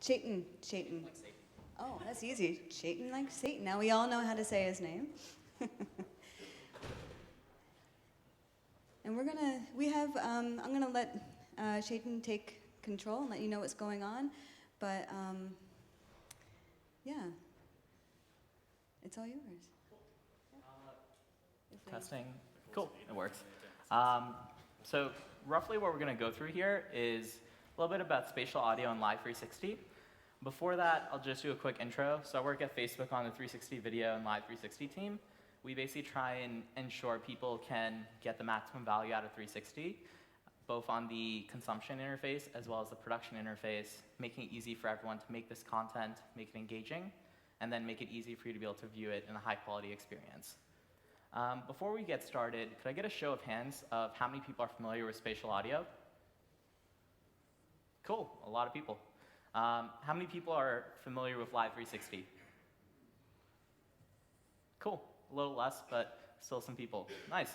Chayton. Chayton. Like Satan. Oh, that's easy. Chayton like Satan. Now we all know how to say his name. And I'm gonna let Chayton take control and let you know what's going on. But yeah, it's all yours. Testing. Cool, it works. So roughly what we're going to go through here is a little bit about spatial audio and Live 360. Before that, I'll just do a quick intro. So I work at Facebook on the 360 video and Live 360 team. We basically try and ensure people can get the maximum value out of 360, both on the consumption interface as well as the production interface, making it easy for everyone to make this content, make it engaging, and then make it easy for you to be able to view it in a high quality experience. Before we get started, could I get a show of hands of how many people are familiar with spatial audio? Cool, a lot of people. How many people are familiar with Live 360? Cool, a little less, but still some people. Nice.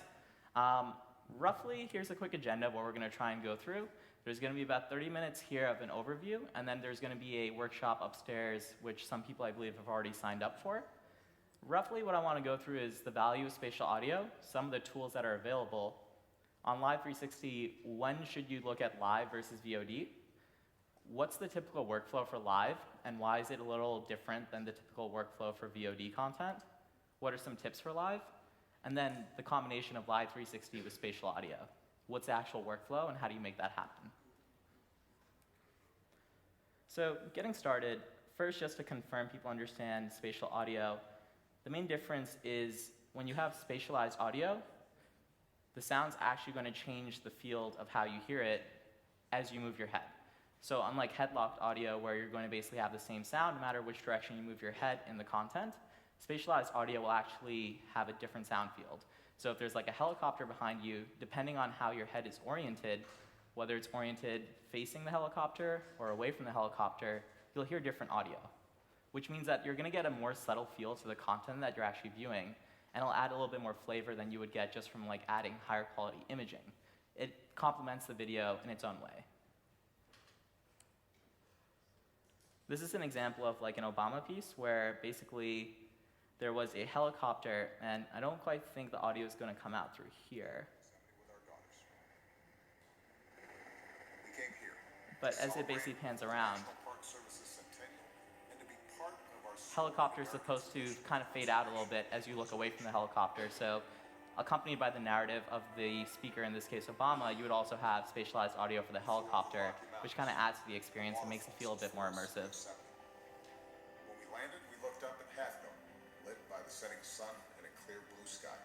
Roughly, here's a quick agenda of what we're going to try and go through. There's going to be about 30 minutes here of an overview, and then there's going to be a workshop upstairs, which some people I believe have already signed up for. Roughly what I want to go through is the value of spatial audio, some of the tools that are available. On Live 360, when should you look at live versus VOD? What's the typical workflow for live, and why is it a little different than the typical workflow for VOD content? What are some tips for live? And then the combination of Live 360 with spatial audio. What's the actual workflow, and how do you make that happen? So getting started, first just to confirm people understand spatial audio, the main difference is when you have spatialized audio, the sound's actually going to change the field of how you hear it as you move your head. So unlike head-locked audio, where you're going to basically have the same sound no matter which direction you move your head in the content, spatialized audio will actually have a different sound field. So if there's like a helicopter behind you, depending on how your head is oriented, whether it's oriented facing the helicopter or away from the helicopter, you'll hear different audio, which means that you're going to get a more subtle feel to the content that you're actually viewing, and it'll add a little bit more flavor than you would get just from like adding higher quality imaging. It complements the video in its own way. This is an example of like an Obama piece where basically there was a helicopter, and I don't quite think the audio is going to come out through here. But as it basically pans around, helicopter is supposed to kind of fade out a little bit as you look away from the helicopter. So accompanied by the narrative of the speaker, in this case Obama, you would also have spatialized audio for the helicopter, which kind of adds to the experience and makes it feel a bit more immersive. When we landed, we looked up at Half Dome, lit by the setting sun and a clear blue sky.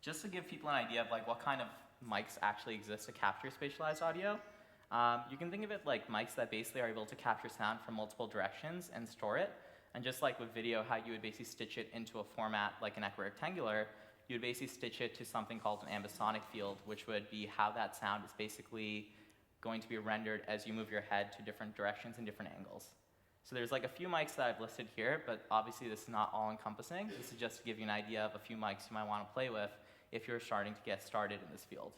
Just to give people an idea of like what kind of mics actually exist to capture spatialized audio, you can think of it like mics that basically are able to capture sound from multiple directions and store it. And just like with video, how you would basically stitch it into a format like an equirectangular, you would basically stitch it to something called an ambisonic field, which would be how that sound is basically going to be rendered as you move your head to different directions and different angles. So there's like a few mics that I've listed here, but obviously this is not all encompassing. This is just to give you an idea of a few mics you might want to play with if you're starting to get started in this field.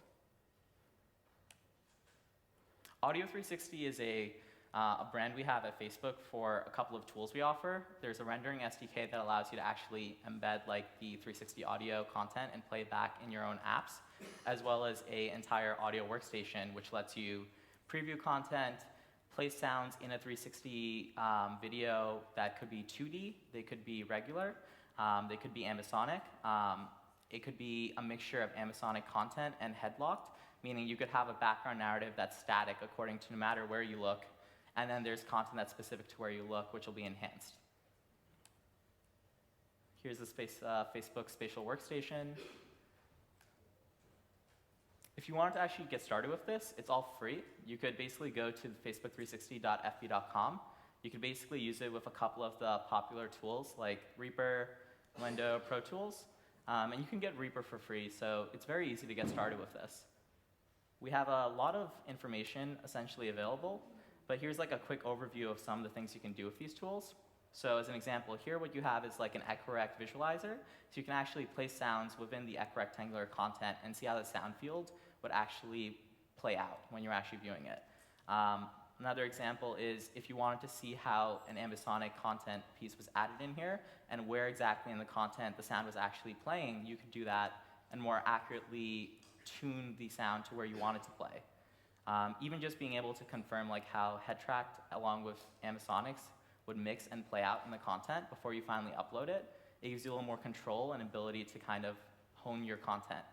Audio 360 is a brand we have at Facebook for a couple of tools we offer. There's a rendering SDK that allows you to actually embed like the 360 audio content and play it back in your own apps, as well as an entire audio workstation which lets you preview content, play sounds in a 360 video that could be 2D, they could be regular, they could be ambisonic, it could be a mixture of ambisonic content and head-locked, meaning you could have a background narrative that's static according to no matter where you look, and then there's content that's specific to where you look, which will be enhanced. Here's the Facebook Spatial Workstation. If you wanted to actually get started with this, it's all free. You could basically go to facebook360.fb.com. You could basically use it with a couple of the popular tools like Reaper, Blender, Pro Tools, and you can get Reaper for free, so it's very easy to get started with this. We have a lot of information essentially available, but here's like a quick overview of some of the things you can do with these tools. So as an example, here what you have is like an equirect visualizer, so you can actually place sounds within the equirectangular content and see how the sound field would actually play out when you're actually viewing it. Another example is if you wanted to see how an ambisonic content piece was added in here and where exactly in the content the sound was actually playing, you could do that and more accurately tune the sound to where you want it to play. Even just being able to confirm like how head tracked along with ambisonics would mix and play out in the content before you finally upload it, it gives you a little more control and ability to kind of hone your content.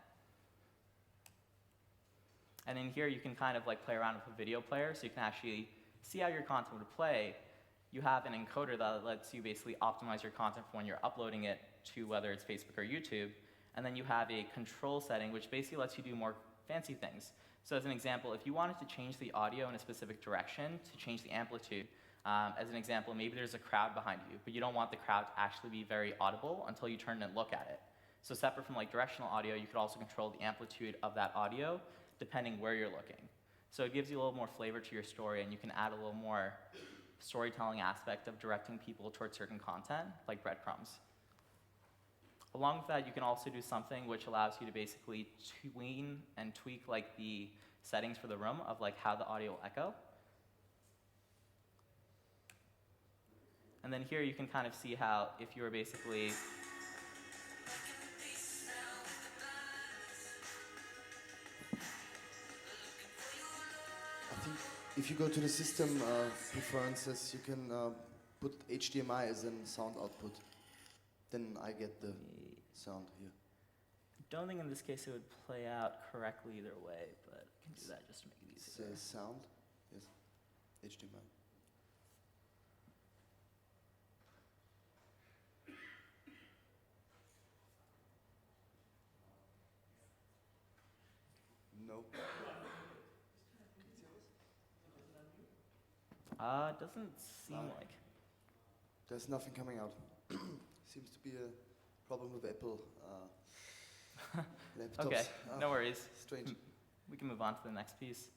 And in here, you can kind of like play around with a video player, so you can actually see how your content would play. You have an encoder that lets you basically optimize your content for when you're uploading it to whether it's Facebook or YouTube. And then you have a control setting, which basically lets you do more fancy things. So as an example, if you wanted to change the audio in a specific direction to change the amplitude, as an example, maybe there's a crowd behind you, but you don't want the crowd to actually be very audible until you turn and look at it. So separate from like directional audio, you could also control the amplitude of that audio depending where you're looking. So it gives you a little more flavor to your story, and you can add a little more storytelling aspect of directing people towards certain content, like breadcrumbs. Along with that, you can also do something which allows you to basically tween and tweak like the settings for the room of like how the audio will echo. And then here you can kind of see how if you were basically I think if you go to the system preferences, you can put HDMI as a sound output. Then I get the sound here. I don't think in this case it would play out correctly either way, but I can do that just to make it easier. Say sound, yes, HDMI. No. It doesn't seem like. There's nothing coming out. Seems to be a problem with Apple laptops. Okay, no worries. Strange. We can move on to the next piece.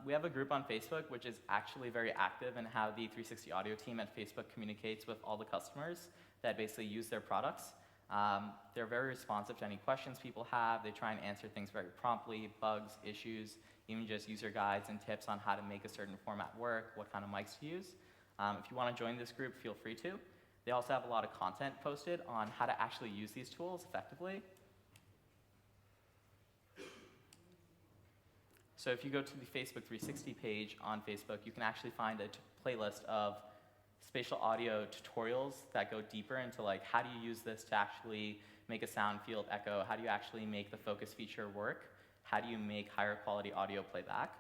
We have a group on Facebook which is actually very active in how the 360 audio team at Facebook communicates with all the customers that basically use their products. They're very responsive to any questions people have. They try and answer things very promptly, bugs, issues, even just user guides and tips on how to make a certain format work, what kind of mics to use. If you want to join this group, feel free to. They also have a lot of content posted on how to actually use these tools effectively. So if you go to the Facebook 360 page on Facebook, you can actually find a playlist of spatial audio tutorials that go deeper into like how do you use this to actually make a sound field echo, how do you actually make the focus feature work, how do you make higher quality audio playback.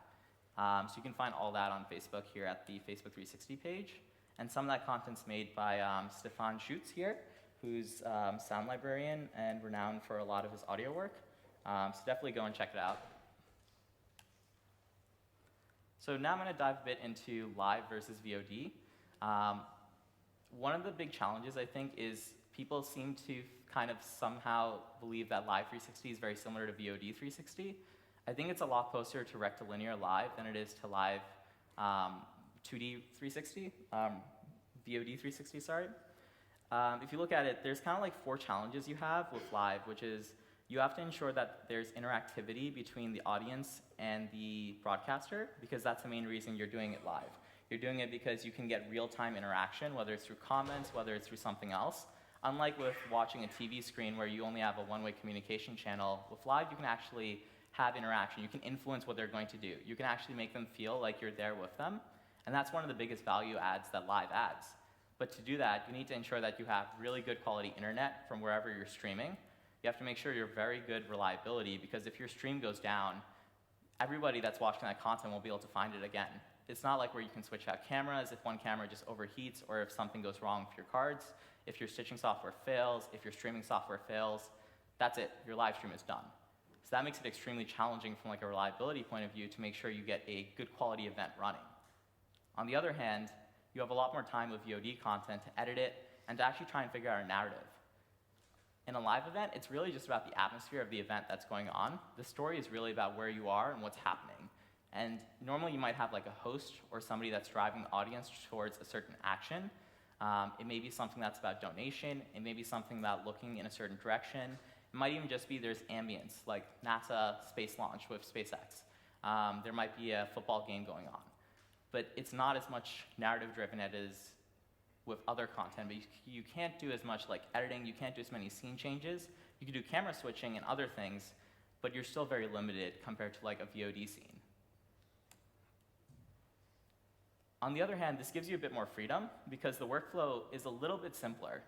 So you can find all that on Facebook here at the Facebook 360 page. And some of that content's made by Stefan Schutz here, who's sound librarian and renowned for a lot of his audio work. So definitely go and check it out. So now I'm going to dive a bit into live versus VOD. One of the big challenges, I think, is people seem to kind of somehow believe that Live 360 is very similar to VOD 360. I think it's a lot closer to rectilinear live than it is to live 2D 360, VOD 360, sorry. If you look at it, there's kind of like 4 challenges you have with live, which is you have to ensure that there's interactivity between the audience and the broadcaster, because that's the main reason you're doing it live. You're doing it because you can get real-time interaction, whether it's through comments, whether it's through something else. Unlike with watching a TV screen where you only have a one-way communication channel, with live you can actually have interaction. You can influence what they're going to do. You can actually make them feel like you're there with them. And that's one of the biggest value adds that live adds. But to do that, you need to ensure that you have really good quality internet from wherever you're streaming. You have to make sure you're very good reliability, because if your stream goes down, everybody that's watching that content won't be able to find it again. It's not like where you can switch out cameras if one camera just overheats or if something goes wrong with your cards. If your stitching software fails, if your streaming software fails, that's it. Your live stream is done. So that makes it extremely challenging from like a reliability point of view to make sure you get a good quality event running. On the other hand, you have a lot more time with VOD content to edit it and to actually try and figure out a narrative. In a live event, it's really just about the atmosphere of the event that's going on. The story is really about where you are and what's happening. And normally you might have like a host or somebody that's driving the audience towards a certain action. It may be something that's about donation. It may be something about looking in a certain direction. It might even just be there's ambience, like NASA space launch with SpaceX. There might be a football game going on. but it's not as much narrative driven as it is with other content. But you can't do as much like editing, you can't do as many scene changes. You can do camera switching and other things, but you're still very limited compared to like a VOD scene. On the other hand, this gives you a bit more freedom because the workflow is a little bit simpler.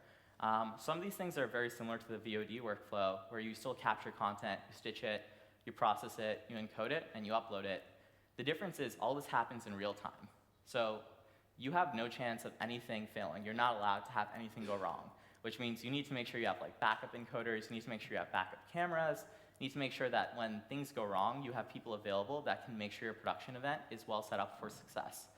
Some of these things are very similar to the VOD workflow, where you still capture content, you stitch it, you process it, you encode it, and you upload it. The difference is all this happens in real time. So you have no chance of anything failing. You're not allowed to have anything go wrong, which means you need to make sure you have like backup encoders, you need to make sure you have backup cameras, you need to make sure that when things go wrong, you have people available that can make sure your production event is well set up for success.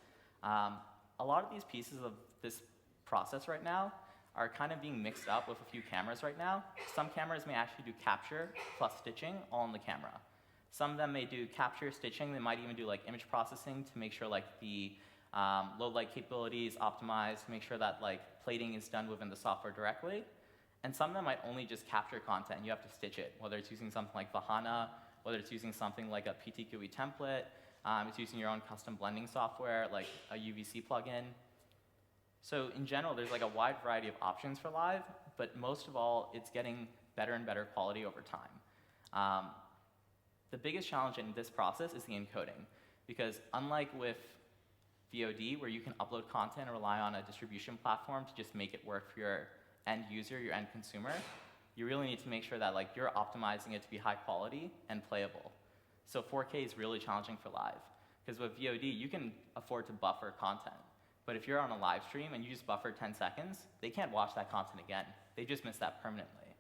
A lot of these pieces of this process right now are kind of being mixed up with a few cameras right now. Some cameras may actually do capture plus stitching all in the camera. Some of them may do capture, stitching, they might even do like image processing to make sure like the low light capability is optimized, to make sure that like plating is done within the software directly. And some of them might only just capture content, you have to stitch it, whether it's using something like VIENNA, whether it's using something like a PTQE template, it's using your own custom blending software like a UVC plugin. So in general, there's like a wide variety of options for live, but most of all, it's getting better and better quality over time. The biggest challenge in this process is the encoding, because unlike with VOD, where you can upload content and rely on a distribution platform to just make it work for your end user, your end consumer, you really need to make sure that like you're optimizing it to be high quality and playable. So 4K is really challenging for live, because with VOD, you can afford to buffer content. But if you're on a live stream and you just buffer 10 seconds, they can't watch that content again. They just miss that permanently.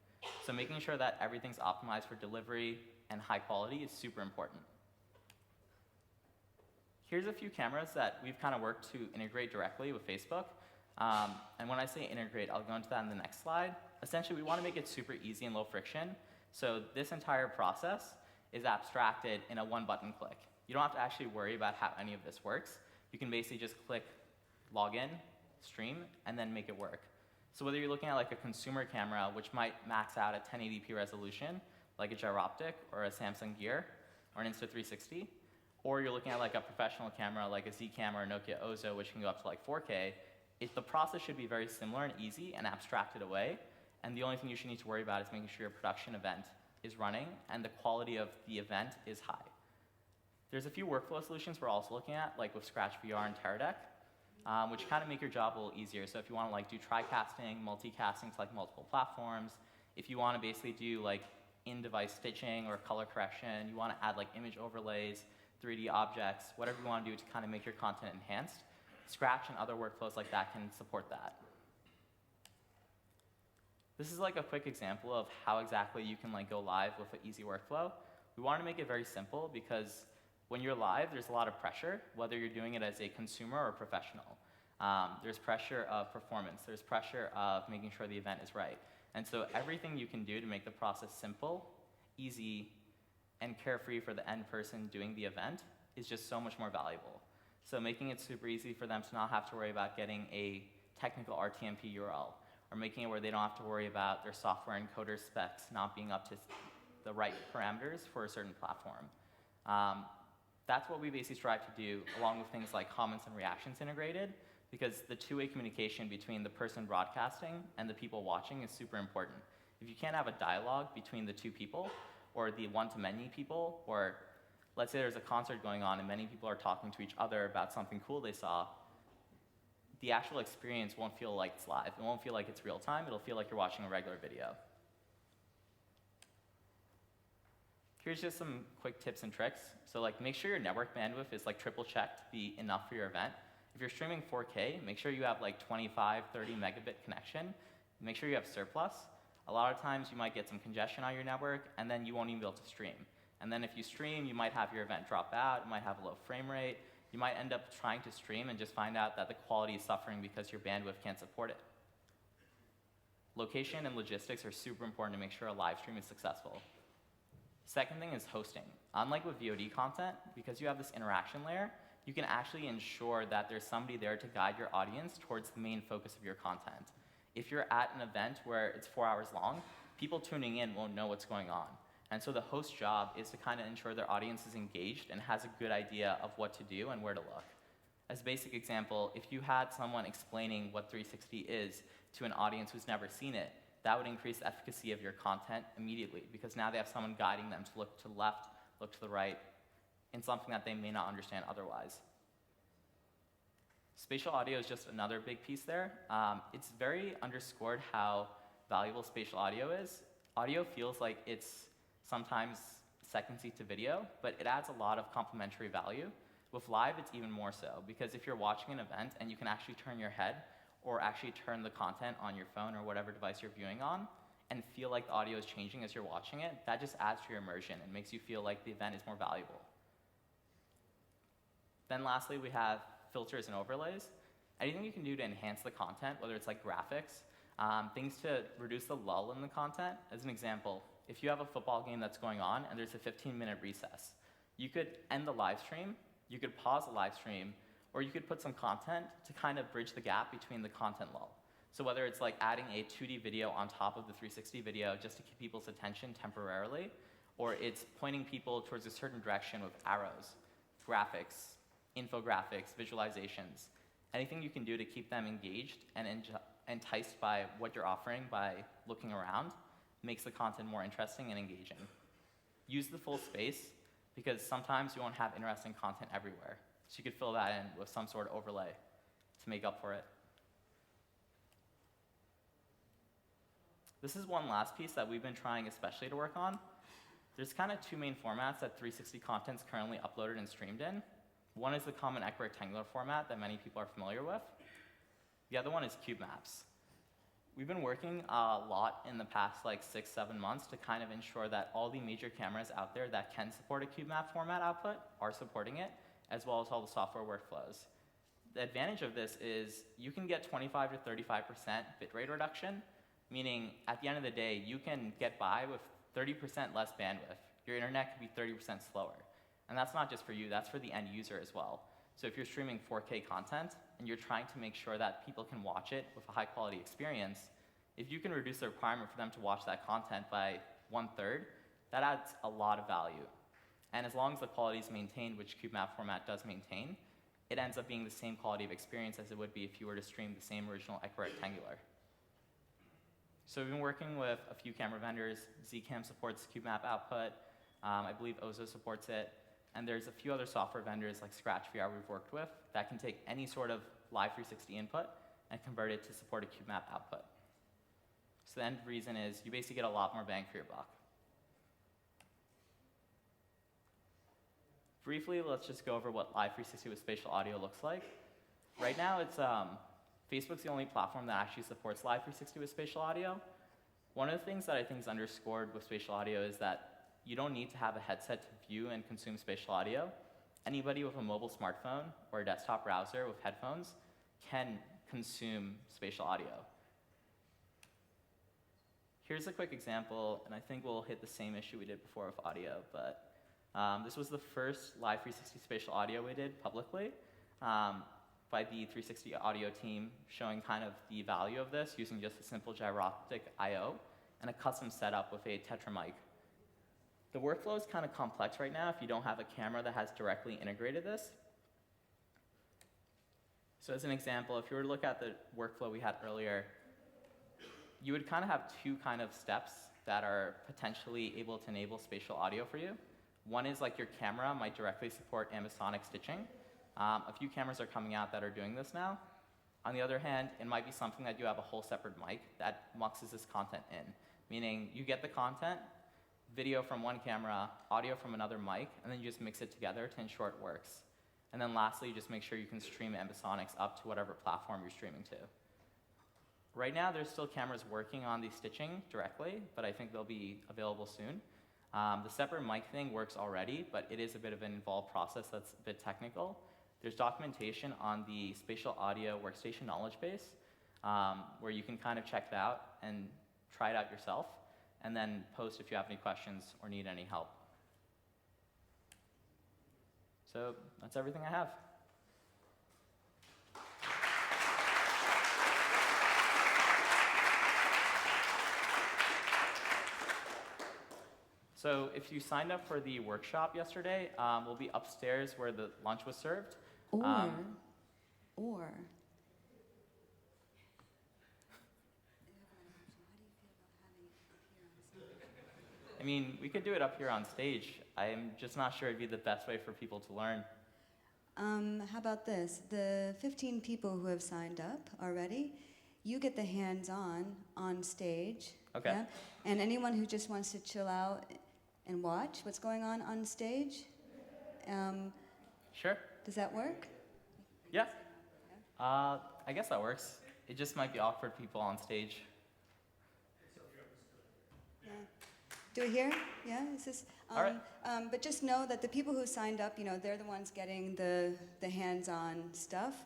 So making sure that everything's optimized for delivery and high quality is super important. Here's a few cameras that we've kind of worked to integrate directly with Facebook. And when I say integrate, I'll go into that in the next slide. Essentially, we want to make it super easy and low friction. So this entire process is abstracted in a one-button click. You don't have to actually worry about how any of this works. You can basically just click log in, stream, and then make it work. So whether you're looking at like a consumer camera, which might max out at 1080p resolution, like a gyroptic or a Samsung Gear or an Insta360, or you're looking at like a professional camera like a Zcam or a Nokia Ozo, which can go up to like 4K, the process should be very similar and easy and abstracted away. And the only thing you should need to worry about is making sure your production event is running and the quality of the event is high. There's a few workflow solutions we're also looking at, like with Scratch VR and Teradek, which kind of make your job a little easier. So if you want to like do tri-casting, multicasting to like multiple platforms, if you want to basically do like in-device stitching or color correction, you want to add like image overlays, 3D objects, whatever you want to do to kind of make your content enhanced, Scratch and other workflows like that can support that. This is like a quick example of how exactly you can like go live with an easy workflow. We want to make it very simple because when you're live, there's a lot of pressure, whether you're doing it as a consumer or professional. There's pressure of performance. There's pressure of making sure the event is right. And so everything you can do to make the process simple, easy, and carefree for the end person doing the event is just so much more valuable. So making it super easy for them to not have to worry about getting a technical RTMP URL, or making it where they don't have to worry about their software encoder specs not being up to the right parameters for a certain platform. That's what we basically strive to do, along with things like comments and reactions integrated, because the two-way communication between the person broadcasting and the people watching is super important. If you can't have a dialogue between the two people, or the one-to-many people, or let's say there's a concert going on and many people are talking to each other about something cool they saw, the actual experience won't feel like it's live. It won't feel like it's real time. It'll feel like you're watching a regular video. Here's just some quick tips and tricks. So like make sure your network bandwidth is like triple checked to be enough for your event. If you're streaming 4K, make sure you have like 25, 30 megabit connection. Make sure you have surplus. A lot of times you might get some congestion on your network and then you won't even be able to stream. And then if you stream, you might have your event drop out, you might have a low frame rate, you might end up trying to stream and just find out that the quality is suffering because your bandwidth can't support it. Location and logistics are super important to make sure a live stream is successful. Second thing is hosting. Unlike with VOD content, because you have this interaction layer, you can actually ensure that there's somebody there to guide your audience towards the main focus of your content. If you're at an event where it's 4 hours long, people tuning in won't know what's going on. And so the host's job is to kind of ensure their audience is engaged and has a good idea of what to do and where to look. As a basic example, if you had someone explaining what 360 is to an audience who's never seen it, that would increase the efficacy of your content immediately, because now they have someone guiding them to look to the left, look to the right, in something that they may not understand otherwise. Spatial audio is just another big piece there. It's very underscored how valuable spatial audio is. Audio feels like it's sometimes second seat to video, but it adds a lot of complementary value. With live, it's even more so, because if you're watching an event and you can actually turn your head or actually turn the content on your phone or whatever device you're viewing on and feel like the audio is changing as you're watching it, that just adds to your immersion and makes you feel like the event is more valuable. Then lastly, we have filters and overlays. Anything you can do to enhance the content, whether it's like graphics, things to reduce the lull in the content. As an example, if you have a football game that's going on and there's a 15-minute recess, you could end the live stream, you could pause the live stream, or you could put some content to kind of bridge the gap between the content lull. So whether it's like adding a 2D video on top of the 360 video just to keep people's attention temporarily, or it's pointing people towards a certain direction with arrows, graphics, infographics, visualizations, anything you can do to keep them engaged and enticed by what you're offering by looking around makes the content more interesting and engaging. Use the full space, because sometimes you won't have interesting content everywhere. So you could fill that in with some sort of overlay to make up for it. This is one last piece that we've been trying especially to work on. There's kind of two main formats that 360 content's currently uploaded and streamed in. One is the common equirectangular format that many people are familiar with. The other one is Cubemaps. We've been working a lot in the past like 6-7 months to kind of ensure that all the major cameras out there that can support a Cubemap format output are supporting it, as well as all the software workflows. The advantage of this is you can get 25 to 35% bitrate reduction, meaning at the end of the day, you can get by with 30% less bandwidth. Your internet could be 30% slower. And that's not just for you, that's for the end user as well. So if you're streaming 4K content and you're trying to make sure that people can watch it with a high quality experience, if you can reduce the requirement for them to watch that content by 1/3, that adds a lot of value. And as long as the quality is maintained, which Cubemap format does maintain, it ends up being the same quality of experience as it would be if you were to stream the same original equirectangular. So we've been working with a few camera vendors. Zcam supports Cubemap output. I believe Ozo supports it. And there's a few other software vendors like Scratch VR we've worked with that can take any sort of live 360 input and convert it to support a Cubemap output. So the end reason is you basically get a lot more bang for your buck. Briefly, let's just go over what Live 360 with spatial audio looks like. Right now, it's Facebook's the only platform that actually supports Live 360 with spatial audio. One of the things that I think is underscored with spatial audio is that you don't need to have a headset to view and consume spatial audio. Anybody with a mobile smartphone or a desktop browser with headphones can consume spatial audio. Here's a quick example, and I think we'll hit the same issue we did before with audio, but this was the first Live 360 spatial audio we did publicly by the 360 audio team, showing kind of the value of this using just a simple gyroptic I/O and a custom setup with a Tetra mic. The workflow is kind of complex right now if you don't have a camera that has directly integrated this. So as an example, if you were to look at the workflow we had earlier, you would kind of have two kind of steps that are potentially able to enable spatial audio for you. One is like your camera might directly support ambisonic stitching. A few cameras are coming out that are doing this now. On the other hand, it might be something that you have a whole separate mic that muxes this content in, meaning you get the content, video from one camera, audio from another mic, and then you just mix it together to ensure it works. And then lastly, just make sure you can stream ambisonics up to whatever platform you're streaming to. Right now, there's still cameras working on the stitching directly, but I think they'll be available soon. The separate mic thing works already, but it is a bit of an involved process that's a bit technical. There's documentation on the Spatial Audio Workstation knowledge base where you can kind of check it out and try it out yourself, and then post if you have any questions or need any help. So that's everything I have. So if you signed up for the workshop yesterday, we'll be upstairs where the lunch was served. Or Or, I mean, we could do it up here on stage. I'm just not sure it'd be the best way for people to learn. how about this? The 15 people who have signed up already, you get the hands-on on stage. Okay. Yeah? And anyone who just wants to chill out and watch what's going on stage, Sure. does that work? Yeah. I guess that works. It just might be awkward people on stage. Yeah. Do we hear? Yeah, is this? All right. But just know that the people who signed up, they're the ones getting the hands-on stuff.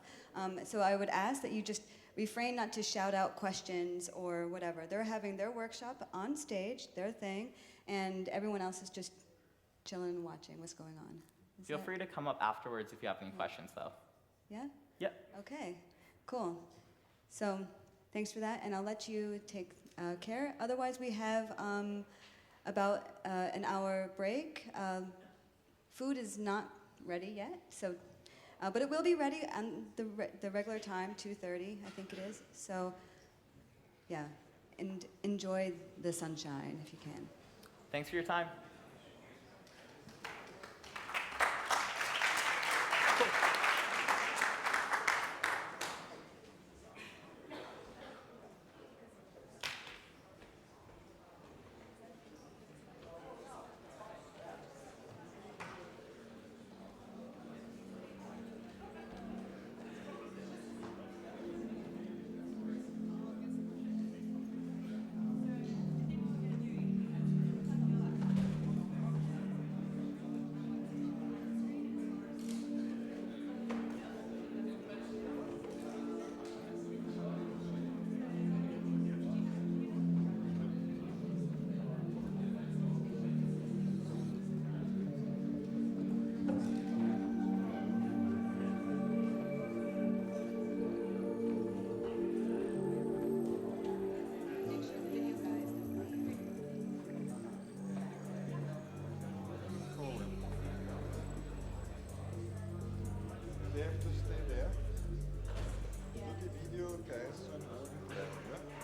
So I would ask that you just refrain not to shout out questions or whatever. They're having their workshop on stage, their thing, and everyone else is just chilling and watching what's going on. Feel free to come up afterwards if you have any questions, though. Yeah? Yep. Okay, cool. So thanks for that, and I'll let you take care. Otherwise, we have about an hour break. Food is not ready yet, so but it will be ready on the regular time, 2:30, I think it is. So yeah, and enjoy the sunshine if you can. Thanks for your time. They have to stay there. Do the video, guys, and hold it there, yeah?